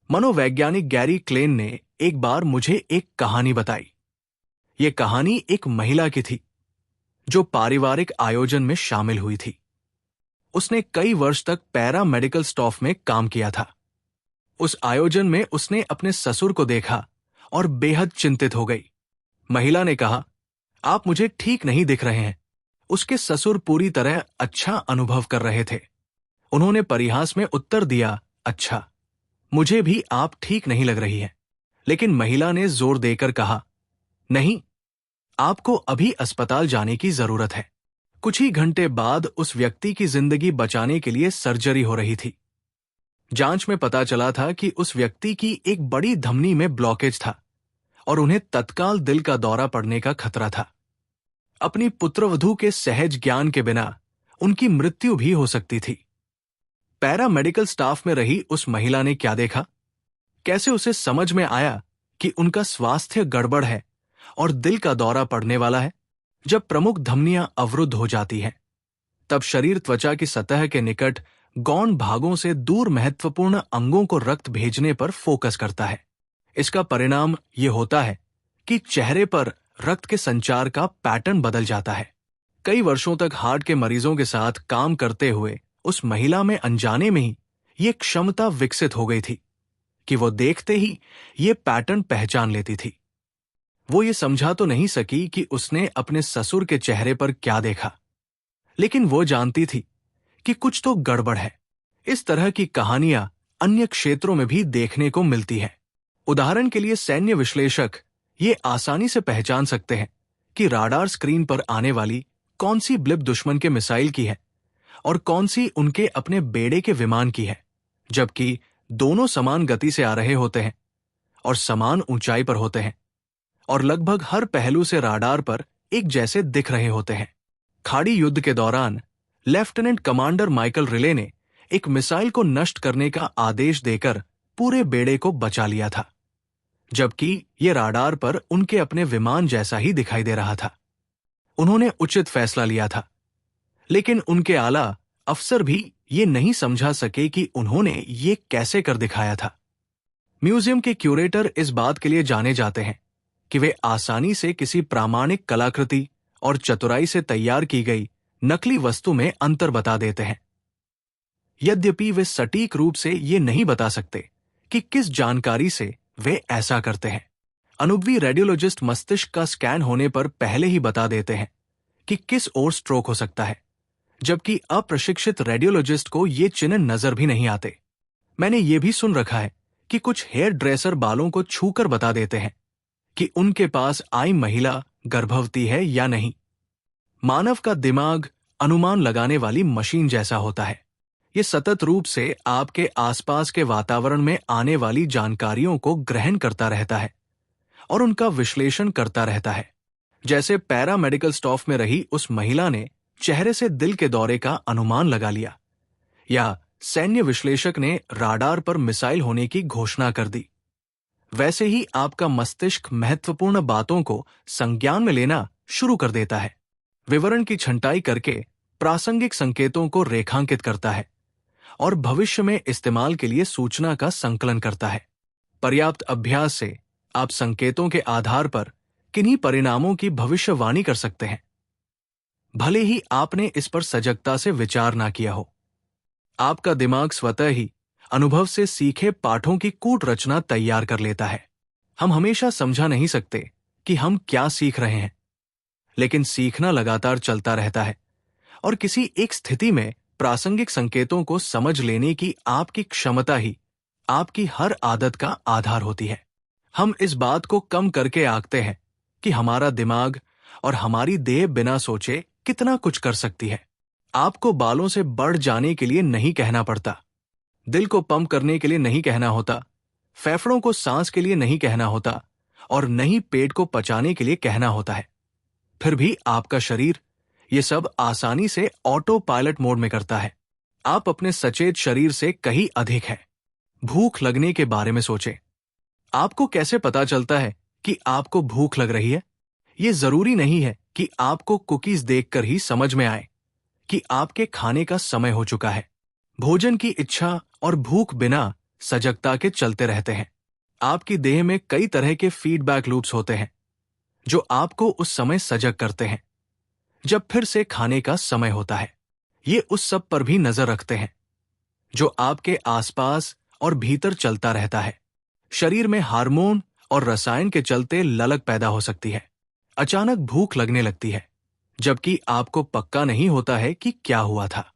मनोवैज्ञानिक Gary Klein ने एक बार मुझे एक कहानी बताई। ये कहानी एक महिला की थी जो पारिवारिक आयोजन में शामिल हुई थी। उसने कई वर्ष तक पैरा मेडिकल स्टाफ में काम किया था। उस आयोजन में उसने अपने ससुर को देखा और बेहद चिंतित हो गई। महिला ने कहा, आप मुझे ठीक नहीं दिख रहे हैं। उसके ससुर पूरी तरह अच्छा अनुभव कर रहे थे। उन्होंने परिहास में उत्तर दिया, अच्छा, मुझे भी आप ठीक नहीं लग रही हैं। लेकिन महिला ने जोर देकर कहा, नहीं, आपको अभी अस्पताल जाने की जरूरत है। कुछ ही घंटे बाद उस व्यक्ति की जिंदगी बचाने के लिए सर्जरी हो रही थी। जांच में पता चला था कि उस व्यक्ति की एक बड़ी धमनी में ब्लॉकेज था और उन्हें तत्काल दिल का दौरा पड़ने का खतरा था। अपनी पुत्रवधू के सहज ज्ञान के बिना उनकी मृत्यु भी हो सकती थी। पैरा मेडिकल स्टाफ में रही उस महिला ने क्या देखा? कैसे उसे समझ में आया कि उनका स्वास्थ्य गड़बड़ है और दिल का दौरा पड़ने वाला है? जब प्रमुख धमनियां अवरुद्ध हो जाती हैं, तब शरीर त्वचा की सतह के निकट गौण भागों से दूर महत्वपूर्ण अंगों को रक्त भेजने पर फोकस करता है। इसका परिणाम यह होता है कि चेहरे पर रक्त के संचार का पैटर्न बदल जाता है। कई वर्षों तक हार्ट के मरीजों के साथ काम करते हुए उस महिला में अनजाने में ही ये क्षमता विकसित हो गई थी कि वो देखते ही ये पैटर्न पहचान लेती थी। वो ये समझा तो नहीं सकी कि उसने अपने ससुर के चेहरे पर क्या देखा, लेकिन वो जानती थी कि कुछ तो गड़बड़ है। इस तरह की कहानियां अन्य क्षेत्रों में भी देखने को मिलती हैं। उदाहरण के लिए सैन्य विश्लेषक ये आसानी से पहचान सकते हैं कि राडार स्क्रीन पर आने वाली कौन सी ब्लिप दुश्मन के मिसाइल की है और कौन सी उनके अपने बेड़े के विमान की है, जबकि दोनों समान गति से आ रहे होते हैं और समान ऊंचाई पर होते हैं और लगभग हर पहलू से राडार पर एक जैसे दिख रहे होते हैं। खाड़ी युद्ध के दौरान लेफ्टिनेंट कमांडर माइकल रिले ने एक मिसाइल को नष्ट करने का आदेश देकर पूरे बेड़े को बचा लिया था, जबकि ये राडार पर उनके अपने विमान जैसा ही दिखाई दे रहा था। उन्होंने उचित फैसला लिया था, लेकिन उनके आला अफसर भी ये नहीं समझा सके कि उन्होंने ये कैसे कर दिखाया था। म्यूजियम के क्यूरेटर इस बात के लिए जाने जाते हैं कि वे आसानी से किसी प्रामाणिक कलाकृति और चतुराई से तैयार की गई नकली वस्तु में अंतर बता देते हैं। यद्यपि वे सटीक रूप से ये नहीं बता सकते कि किस जानकारी से वे ऐसा करते हैं। अनुभवी रेडियोलॉजिस्ट मस्तिष्क का स्कैन होने पर पहले ही बता देते हैं कि किस ओर स्ट्रोक हो सकता है, जबकि अप्रशिक्षित रेडियोलॉजिस्ट को ये चिन्ह नजर भी नहीं आते। मैंने ये भी सुन रखा है कि कुछ हेयर ड्रेसर बालों को छूकर बता देते हैं कि उनके पास आई महिला गर्भवती है या नहीं। मानव का दिमाग अनुमान लगाने वाली मशीन जैसा होता है। ये सतत रूप से आपके आसपास के वातावरण में आने वाली जानकारियों को ग्रहण करता रहता है और उनका विश्लेषण करता रहता है। जैसे पैरा मेडिकल स्टाफ में रही उस महिला ने चेहरे से दिल के दौरे का अनुमान लगा लिया, या सैन्य विश्लेषक ने राडार पर मिसाइल होने की घोषणा कर दी, वैसे ही आपका मस्तिष्क महत्वपूर्ण बातों को संज्ञान में लेना शुरू कर देता है। विवरण की छंटाई करके प्रासंगिक संकेतों को रेखांकित करता है और भविष्य में इस्तेमाल के लिए सूचना का संकलन करता है। पर्याप्त अभ्यास से आप संकेतों के आधार पर किन्हीं परिणामों की भविष्यवाणी कर सकते हैं, भले ही आपने इस पर सजगता से विचार ना किया हो। आपका दिमाग स्वतः ही अनुभव से सीखे पाठों की कूट रचना तैयार कर लेता है। हम हमेशा समझा नहीं सकते कि हम क्या सीख रहे हैं, लेकिन सीखना लगातार चलता रहता है और किसी एक स्थिति में प्रासंगिक संकेतों को समझ लेने की आपकी क्षमता ही आपकी हर आदत का आधार होती है। हम इस बात को कम करके आंकते हैं कि हमारा दिमाग और हमारी देह बिना सोचे कितना कुछ कर सकती है। आपको बालों से बढ़ जाने के लिए नहीं कहना पड़ता, दिल को पंप करने के लिए नहीं कहना होता, फेफड़ों को सांस के लिए नहीं कहना होता और नहीं पेट को पचाने के लिए कहना होता है। फिर भी आपका शरीर ये सब आसानी से ऑटो पायलट मोड में करता है। आप अपने सचेत शरीर से कहीं अधिक है। भूख लगने के बारे में सोचें। आपको कैसे पता चलता है कि आपको भूख लग रही है? ये जरूरी नहीं है कि आपको कुकीज देखकर ही समझ में आए कि आपके खाने का समय हो चुका है। भोजन की इच्छा और भूख बिना सजगता के चलते रहते हैं। आपकी देह में कई तरह के फीडबैक लूप्स होते हैं जो आपको उस समय सजग करते हैं जब फिर से खाने का समय होता है। ये उस सब पर भी नजर रखते हैं जो आपके आसपास और भीतर चलता रहता है। शरीर में हार्मोन और रसायन के चलते ललक पैदा हो सकती है। अचानक भूख लगने लगती है जबकि आपको पक्का नहीं होता है कि क्या हुआ था।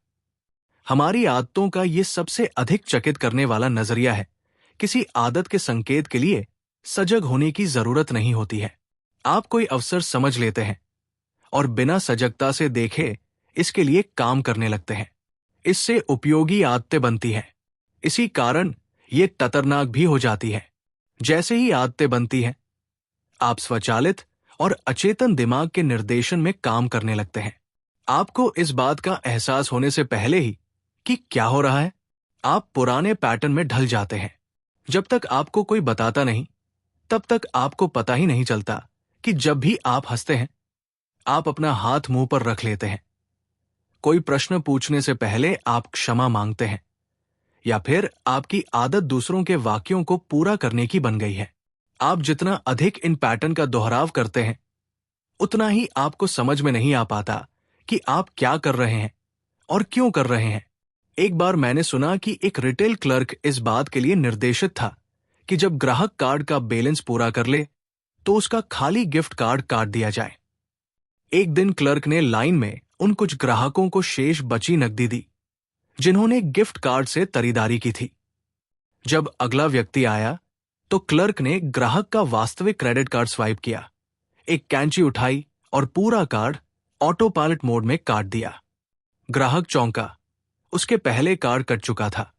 हमारी आदतों का ये सबसे अधिक चकित करने वाला नजरिया है। किसी आदत के संकेत के लिए सजग होने की जरूरत नहीं होती है। आप कोई अवसर समझ लेते हैं और बिना सजगता से देखे इसके लिए काम करने लगते हैं। इससे उपयोगी आदतें बनती हैं। इसी कारण ये खतरनाक भी हो जाती है। जैसे ही आदतें बनती हैं, आप स्वचालित और अचेतन दिमाग के निर्देशन में काम करने लगते हैं। आपको इस बात का एहसास होने से पहले ही कि क्या हो रहा है, आप पुराने पैटर्न में ढल जाते हैं। जब तक आपको कोई बताता नहीं, तब तक आपको पता ही नहीं चलता कि जब भी आप हंसते हैं, आप अपना हाथ मुंह पर रख लेते हैं। कोई प्रश्न पूछने से पहले आप क्षमा मांगते हैं, या फिर आपकी आदत दूसरों के वाक्यों को पूरा करने की बन गई है। आप जितना अधिक इन पैटर्न का दोहराव करते हैं, उतना ही आपको समझ में नहीं आ पाता कि आप क्या कर रहे हैं और क्यों कर रहे हैं। एक बार मैंने सुना कि एक रिटेल क्लर्क इस बात के लिए निर्देशित था कि जब ग्राहक कार्ड का बैलेंस पूरा कर ले तो उसका खाली गिफ्ट कार्ड काट दिया जाए। एक दिन क्लर्क ने लाइन में उन कुछ ग्राहकों को शेष बची नकदी दी जिन्होंने गिफ्ट कार्ड से खरीदारी की थी। जब अगला व्यक्ति आया तो क्लर्क ने ग्राहक का वास्तविक क्रेडिट कार्ड स्वाइप किया, एक कैंची उठाई और पूरा कार्ड ऑटो पायलट मोड में काट दिया। ग्राहक चौंका। उसके पहले कार्ड कट चुका था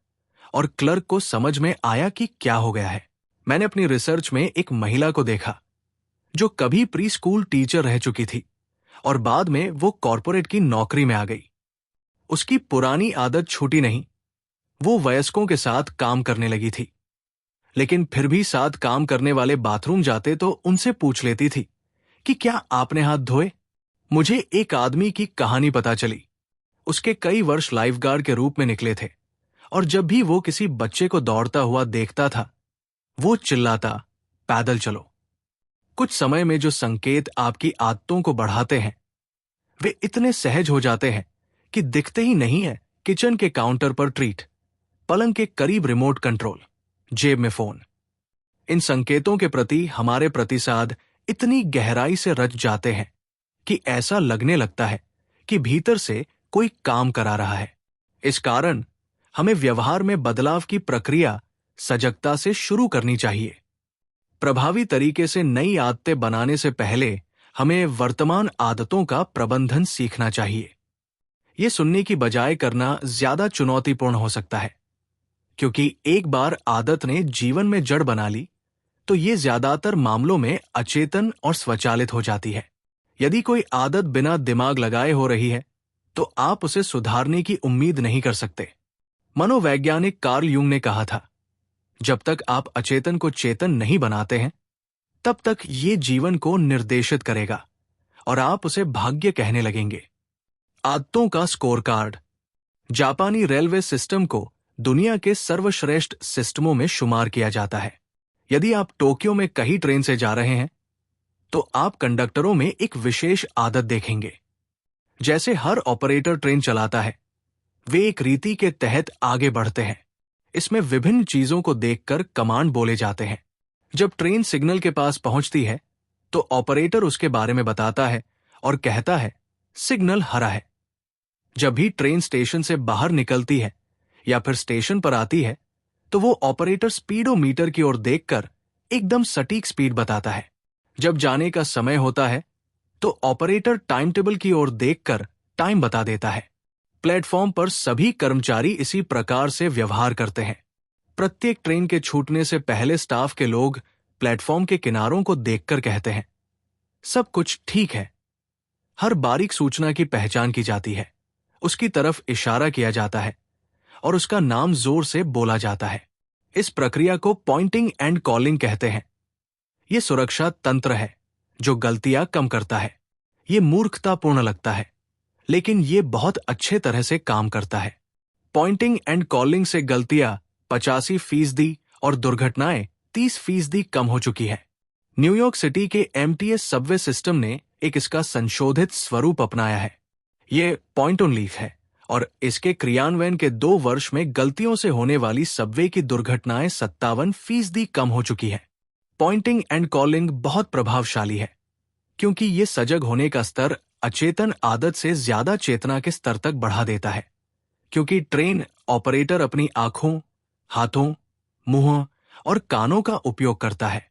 और क्लर्क को समझ में आया कि क्या हो गया है। मैंने अपनी रिसर्च में एक महिला को देखा जो कभी प्री स्कूल टीचर रह चुकी थी और बाद में वो कॉर्पोरेट की नौकरी में आ गई। उसकी पुरानी आदत छूटी नहीं। वो वयस्कों के साथ काम करने लगी थी, लेकिन फिर भी साथ काम करने वाले बाथरूम जाते तो उनसे पूछ लेती थी कि क्या आपने हाथ धोए। मुझे एक आदमी की कहानी पता चली। उसके कई वर्ष लाइफगार्ड के रूप में निकले थे और जब भी वो किसी बच्चे को दौड़ता हुआ देखता था, वो चिल्लाता, पैदल चलो। कुछ समय में जो संकेत आपकी आदतों को बढ़ाते हैं, वे इतने सहज हो जाते हैं कि दिखते ही नहीं है। किचन के काउंटर पर ट्रीट, पलंग के करीब रिमोट कंट्रोल, जेब में फोन। इन संकेतों के प्रति हमारे प्रतिसाद इतनी गहराई से रच जाते हैं कि ऐसा लगने लगता है कि भीतर से कोई काम करा रहा है। इस कारण हमें व्यवहार में बदलाव की प्रक्रिया सजगता से शुरू करनी चाहिए। प्रभावी तरीके से नई आदतें बनाने से पहले हमें वर्तमान आदतों का प्रबंधन सीखना चाहिए। यह सुनने की बजाय करना ज्यादा चुनौतीपूर्ण हो सकता है, क्योंकि एक बार आदत ने जीवन में जड़ बना ली तो ये ज्यादातर मामलों में अचेतन और स्वचालित हो जाती है। यदि कोई आदत बिना दिमाग लगाए हो रही है तो आप उसे सुधारने की उम्मीद नहीं कर सकते। मनोवैज्ञानिक कार्ल यूंग ने कहा था, जब तक आप अचेतन को चेतन नहीं बनाते हैं, तब तक ये जीवन को निर्देशित करेगा और आप उसे भाग्य कहने लगेंगे। आदतों का स्कोर कार्ड। जापानी रेलवे सिस्टम को दुनिया के सर्वश्रेष्ठ सिस्टमों में शुमार किया जाता है। यदि आप टोक्यो में कहीं ट्रेन से जा रहे हैं तो आप कंडक्टरों में एक विशेष आदत देखेंगे। जैसे हर ऑपरेटर ट्रेन चलाता है, वे एक रीति के तहत आगे बढ़ते हैं। इसमें विभिन्न चीजों को देखकर कमांड बोले जाते हैं। जब ट्रेन सिग्नल के पास पहुंचती है तो ऑपरेटर उसके बारे में बताता है और कहता है, सिग्नल हरा है। जब भी ट्रेन स्टेशन से बाहर निकलती है या फिर स्टेशन पर आती है तो वो ऑपरेटर स्पीडोमीटर की ओर देखकर एकदम सटीक स्पीड बताता है। जब जाने का समय होता है तो ऑपरेटर टाइम टेबल की ओर देखकर टाइम बता देता है। प्लेटफॉर्म पर सभी कर्मचारी इसी प्रकार से व्यवहार करते हैं। प्रत्येक ट्रेन के छूटने से पहले स्टाफ के लोग प्लेटफॉर्म के किनारों को देखकर कहते हैं, सब कुछ ठीक है। हर बारीक सूचना की पहचान की जाती है, उसकी तरफ इशारा किया जाता है और उसका नाम जोर से बोला जाता है। इस प्रक्रिया को पॉइंटिंग एंड कॉलिंग कहते हैं। यह सुरक्षा तंत्र है जो गलतियां कम करता है। यह मूर्खतापूर्ण लगता है, लेकिन यह बहुत अच्छे तरह से काम करता है। पॉइंटिंग एंड कॉलिंग से गलतियां 85% और दुर्घटनाएं 30% कम हो चुकी है। न्यूयॉर्क सिटी के एमटीएस सबवे सिस्टम ने एक इसका संशोधित स्वरूप अपनाया है। ये पॉइंट ऑन लीफ है और इसके क्रियान्वयन के 2 वर्ष में गलतियों से होने वाली सबवे की दुर्घटनाएं 57% कम हो चुकी है। पॉइंटिंग एंड कॉलिंग बहुत प्रभावशाली है क्योंकि ये सजग होने का स्तर अचेतन आदत से ज्यादा चेतना के स्तर तक बढ़ा देता है, क्योंकि ट्रेन ऑपरेटर अपनी आंखों, हाथों, मुंह और कानों का उपयोग करता है।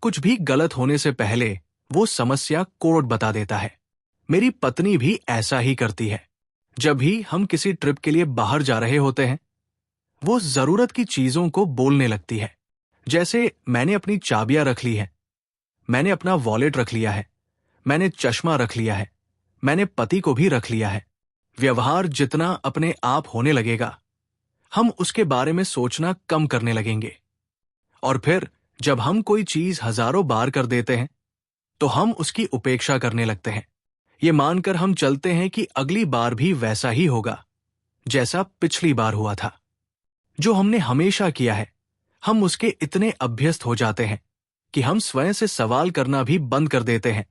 कुछ भी गलत होने से पहले वो समस्या कोड बता देता है। मेरी पत्नी भी ऐसा ही करती है। जब भी हम किसी ट्रिप के लिए बाहर जा रहे होते हैं, वो जरूरत की चीजों को बोलने लगती है। जैसे मैंने अपनी चाबियां रख ली है, मैंने अपना वॉलेट रख लिया है, मैंने चश्मा रख लिया है, मैंने पति को भी रख लिया है। व्यवहार जितना अपने आप होने लगेगा, हम उसके बारे में सोचना कम करने लगेंगे। और फिर जब हम कोई चीज हजारों बार कर देते हैं, तो हम उसकी उपेक्षा करने लगते हैं। ये मानकर हम चलते हैं कि अगली बार भी वैसा ही होगा जैसा पिछली बार हुआ था। जो हमने हमेशा किया है, हम उसके इतने अभ्यस्त हो जाते हैं कि हम स्वयं से सवाल करना भी बंद कर देते हैं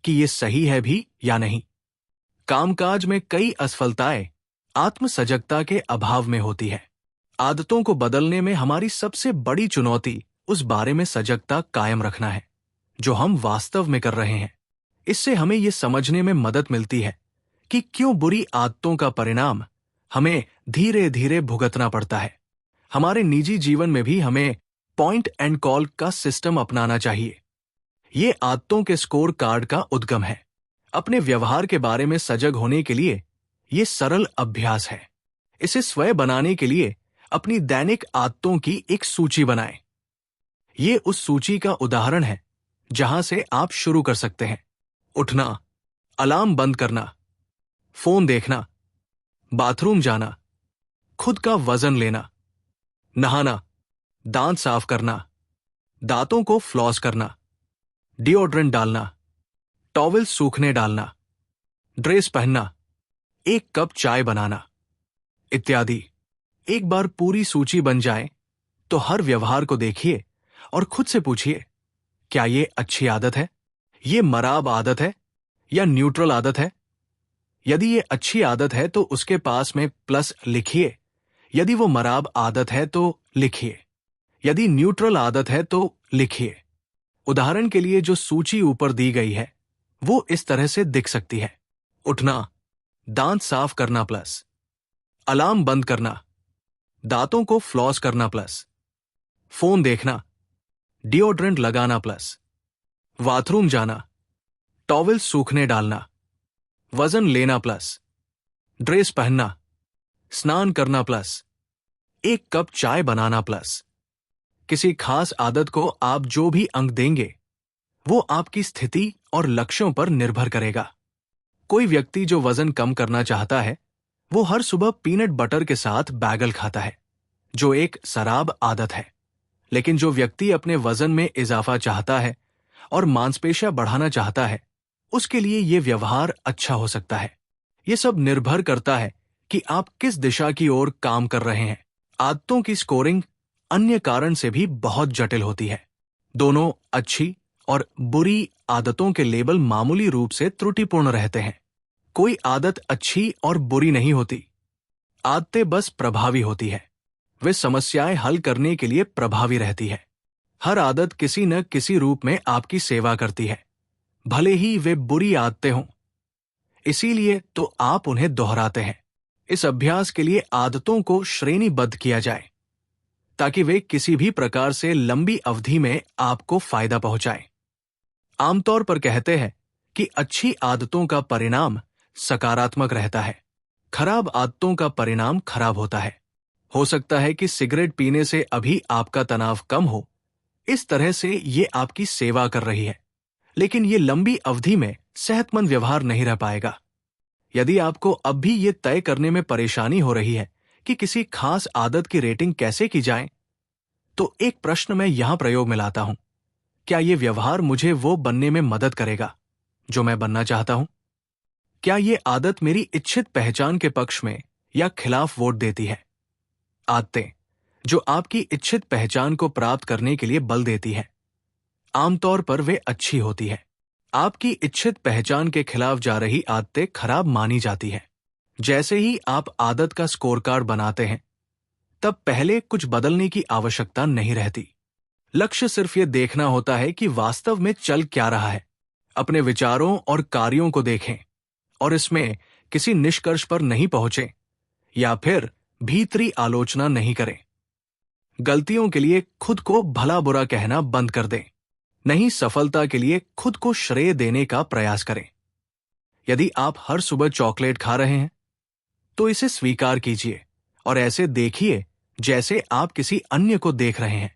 कि ये सही है भी या नहीं। कामकाज में कई असफलताएं आत्म सजगता के अभाव में होती है। आदतों को बदलने में हमारी सबसे बड़ी चुनौती उस बारे में सजगता कायम रखना है जो हम वास्तव में कर रहे हैं। इससे हमें ये समझने में मदद मिलती है कि क्यों बुरी आदतों का परिणाम हमें धीरे धीरे भुगतना पड़ता है। हमारे निजी जीवन में भी हमें पॉइंट एंड कॉल का सिस्टम अपनाना चाहिए। ये आदतों के स्कोर कार्ड का उद्गम है। अपने व्यवहार के बारे में सजग होने के लिए ये सरल अभ्यास है। इसे स्वयं बनाने के लिए अपनी दैनिक आदतों की एक सूची बनाएं। ये उस सूची का उदाहरण है जहां से आप शुरू कर सकते हैं। उठना, अलार्म बंद करना, फोन देखना, बाथरूम जाना, खुद का वजन लेना, नहाना, दांत साफ करना, दांतों को फ्लॉस करना, डिओड्रेंट डालना, टॉवल सूखने डालना, ड्रेस पहनना, 1 कप चाय बनाना, इत्यादि। एक बार पूरी सूची बन जाए तो हर व्यवहार को देखिए और खुद से पूछिए, क्या ये अच्छी आदत है, ये मराब आदत है या न्यूट्रल आदत है? यदि ये अच्छी आदत है तो उसके पास में प्लस लिखिए, यदि वो मराब आदत है तो लिखिए, यदि न्यूट्रल आदत है तो लिखिए। उदाहरण के लिए जो सूची ऊपर दी गई है वो इस तरह से दिख सकती है। उठना, दांत साफ करना प्लस, अलार्म बंद करना, दांतों को फ्लॉस करना प्लस, फोन देखना, डिओड्रेंट लगाना प्लस, बाथरूम जाना, टॉवल सूखने डालना, वजन लेना प्लस, ड्रेस पहनना, स्नान करना प्लस, 1 कप चाय बनाना प्लस। किसी खास आदत को आप जो भी अंक देंगे वो आपकी स्थिति और लक्ष्यों पर निर्भर करेगा। कोई व्यक्ति जो वजन कम करना चाहता है वो हर सुबह पीनट बटर के साथ बैगल खाता है, जो एक शराब आदत है। लेकिन जो व्यक्ति अपने वजन में इजाफा चाहता है और मांसपेशियां बढ़ाना चाहता है, उसके लिए ये व्यवहार अच्छा हो सकता है। ये सब निर्भर करता है कि आप किस दिशा की ओर काम कर रहे हैं। आदतों की स्कोरिंग अन्य कारण से भी बहुत जटिल होती है। दोनों अच्छी और बुरी आदतों के लेबल मामूली रूप से त्रुटिपूर्ण रहते हैं। कोई आदत अच्छी और बुरी नहीं होती। आदतें बस प्रभावी होती है। वे समस्याएं हल करने के लिए प्रभावी रहती है। हर आदत किसी न किसी रूप में आपकी सेवा करती है, भले ही वे बुरी आदतें हों। इसीलिए तो आप उन्हें दोहराते हैं। इस अभ्यास के लिए आदतों को श्रेणीबद्ध किया जाए ताकि वे किसी भी प्रकार से लंबी अवधि में आपको फायदा पहुंचाएं। आमतौर पर कहते हैं कि अच्छी आदतों का परिणाम सकारात्मक रहता है, खराब आदतों का परिणाम खराब होता है। हो सकता है कि सिगरेट पीने से अभी आपका तनाव कम हो, इस तरह से ये आपकी सेवा कर रही है, लेकिन ये लंबी अवधि में सेहतमंद व्यवहार नहीं रह पाएगा। यदि आपको अब भी ये तय करने में परेशानी हो रही है कि किसी खास आदत की रेटिंग कैसे की जाए, तो एक प्रश्न मैं यहां प्रयोग में लाता हूं। क्या ये व्यवहार मुझे वो बनने में मदद करेगा जो मैं बनना चाहता हूं? क्या ये आदत मेरी इच्छित पहचान के पक्ष में या खिलाफ वोट देती है? आदतें जो आपकी इच्छित पहचान को प्राप्त करने के लिए बल देती है। आमतौर पर वे अच्छी होती है। आपकी इच्छित पहचान के खिलाफ जा रही आदतें खराब मानी जाती है। जैसे ही आप आदत का स्कोर कार्ड बनाते हैं, तब पहले कुछ बदलने की आवश्यकता नहीं रहती। लक्ष्य सिर्फ ये देखना होता है कि वास्तव में चल क्या रहा है। अपने विचारों और कार्यों को देखें और इसमें किसी निष्कर्ष पर नहीं पहुंचे या फिर भीतरी आलोचना नहीं करें। गलतियों के लिए खुद को भला बुरा कहना बंद कर दें। नहीं, सफलता के लिए खुद को श्रेय देने का प्रयास करें। यदि आप हर सुबह चॉकलेट खा रहे हैं, तो इसे स्वीकार कीजिए और ऐसे देखिए जैसे आप किसी अन्य को देख रहे हैं।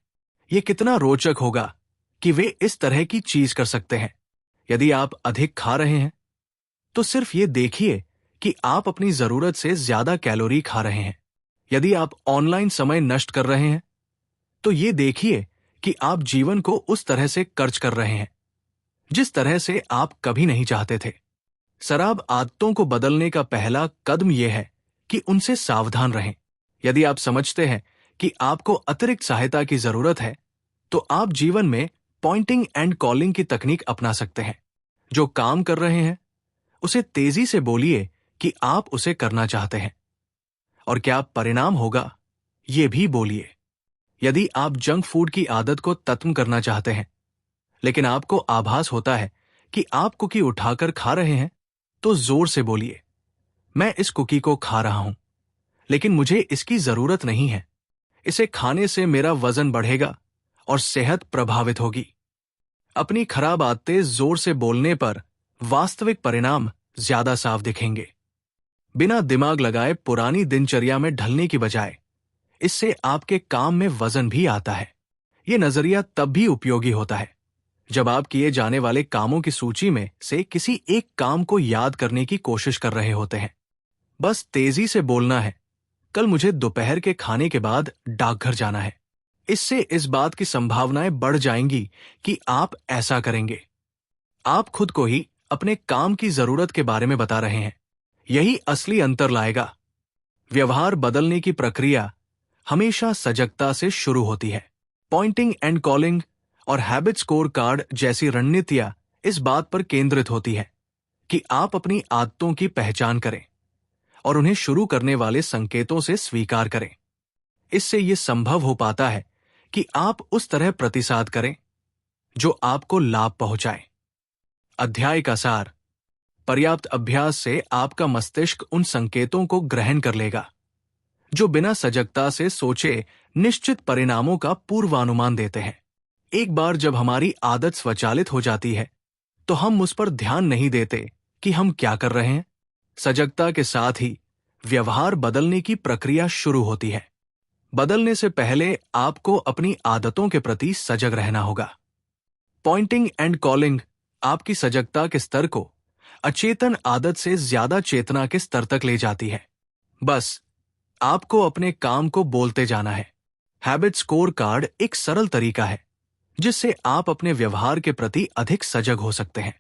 यह कितना रोचक होगा कि वे इस तरह की चीज कर सकते हैं। यदि आप अधिक खा रहे हैं, तो सिर्फ ये देखिए कि आप अपनी जरूरत से ज्यादा कैलोरी खा रहे हैं। यदि आप ऑनलाइन समय नष्ट कर रहे हैं, तो ये देखिए कि आप जीवन को उस तरह से खर्च कर रहे हैं जिस तरह से आप कभी नहीं चाहते थे। शराब आदतों को बदलने का पहला कदम यह है कि उनसे सावधान रहें। यदि आप समझते हैं कि आपको अतिरिक्त सहायता की जरूरत है, तो आप जीवन में पॉइंटिंग एंड कॉलिंग की तकनीक अपना सकते हैं। जो काम कर रहे हैं, उसे तेजी से बोलिए कि आप उसे करना चाहते हैं और क्या परिणाम होगा, ये भी बोलिए। यदि आप जंक फूड की आदत को खत्म करना चाहते हैं, लेकिन आपको आभास होता है कि आप कुकी उठाकर खा रहे हैं, तो जोर से बोलिए, मैं इस कुकी को खा रहा हूं, लेकिन मुझे इसकी जरूरत नहीं है। इसे खाने से मेरा वजन बढ़ेगा और सेहत प्रभावित होगी। अपनी खराब आदतें जोर से बोलने पर वास्तविक परिणाम ज्यादा साफ दिखेंगे। बिना दिमाग लगाए पुरानी दिनचर्या में ढलने की बजाय इससे आपके काम में वजन भी आता है। यह नजरिया तब भी उपयोगी होता है जब आप किए जाने वाले कामों की सूची में से किसी एक काम को याद करने की कोशिश कर रहे होते हैं। बस तेजी से बोलना है, कल मुझे दोपहर के खाने के बाद डाकघर जाना है। इससे इस बात की संभावनाएं बढ़ जाएंगी कि आप ऐसा करेंगे। आप खुद को ही अपने काम की जरूरत के बारे में बता रहे हैं। यही असली अंतर लाएगा। व्यवहार बदलने की प्रक्रिया हमेशा सजगता से शुरू होती है। पॉइंटिंग एंड कॉलिंग और हैबिट स्कोर कार्ड जैसी रणनीतियां इस बात पर केंद्रित होती है कि आप अपनी आदतों की पहचान करें और उन्हें शुरू करने वाले संकेतों से स्वीकार करें। इससे यह संभव हो पाता है कि आप उस तरह प्रतिसाद करें जो आपको लाभ पहुंचाए। अध्याय का सार: पर्याप्त अभ्यास से आपका मस्तिष्क उन संकेतों को ग्रहण कर लेगा जो बिना सजगता से सोचे निश्चित परिणामों का पूर्वानुमान देते हैं। एक बार जब हमारी आदत स्वचालित हो जाती है, तो हम उस पर ध्यान नहीं देते कि हम क्या कर रहे हैं। सजगता के साथ ही व्यवहार बदलने की प्रक्रिया शुरू होती है। बदलने से पहले आपको अपनी आदतों के प्रति सजग रहना होगा। पॉइंटिंग एंड कॉलिंग आपकी सजगता के स्तर को अचेतन आदत से ज्यादा चेतना के स्तर तक ले जाती है। बस आपको अपने काम को बोलते जाना है। हैबिट स्कोर कार्ड एक सरल तरीका है जिससे आप अपने व्यवहार के प्रति अधिक सजग हो सकते हैं।